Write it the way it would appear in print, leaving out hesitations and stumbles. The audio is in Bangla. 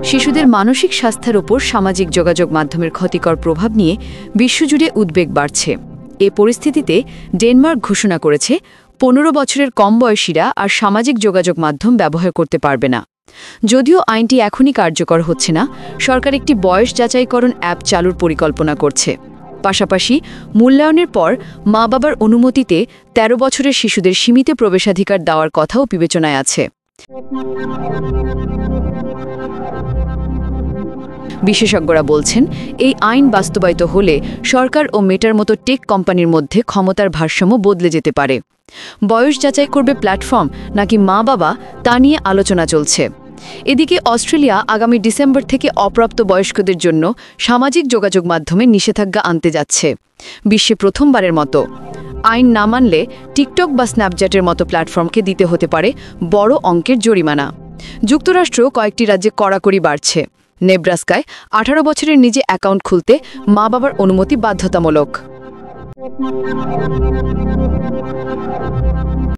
শিশুদের মানসিক স্বাস্থ্যের ওপর সামাজিক যোগাযোগ মাধ্যমের ক্ষতিকর প্রভাব নিয়ে বিশ্বজুড়ে উদ্বেগ বাড়ছে। এ পরিস্থিতিতে ডেনমার্ক ঘোষণা করেছে ১৫ বছরের কম বয়সীরা আর সামাজিক যোগাযোগ মাধ্যম ব্যবহার করতে পারবে না। যদিও আইনটি এখনই কার্যকর হচ্ছে না, সরকার একটি বয়স যাচাইকরণ অ্যাপ চালুর পরিকল্পনা করছে। পাশাপাশি মূল্যায়নের পর মা-বাবার অনুমতিতে ১৩ বছরের শিশুদের সীমিত প্রবেশাধিকার দেওয়ার কথাও বিবেচনায় আছে। বিশেষজ্ঞরা বলছেন, এই আইন বাস্তবায়িত হলে সরকার ও মেটার মতো টেক কোম্পানির মধ্যে ক্ষমতার ভারসাম্য বদলে যেতে পারে। বয়স যাচাই করবে প্ল্যাটফর্ম নাকি মা-বাবা, তা নিয়ে আলোচনা চলছে। এদিকে অস্ট্রেলিয়া আগামী ডিসেম্বর থেকে অপ্রাপ্ত বয়স্কদের জন্য সামাজিক যোগাযোগ মাধ্যমে নিষেধাজ্ঞা আনতে যাচ্ছে। বিশ্বে প্রথমবারের মতো আইন না মানলে টিকটক বা স্ন্যাপচ্যাটের মতো প্ল্যাটফর্মকে দিতে হতে পারে বড় অঙ্কের জরিমানা। যুক্তরাষ্ট্র কয়েকটি রাজ্যে কড়াকড়ি বাড়ছে। নেব্রাস্কায় ১৮ বছরের নিজে অ্যাকাউন্ট খুলতে মা-বাবার অনুমতি বাধ্যতামূলক।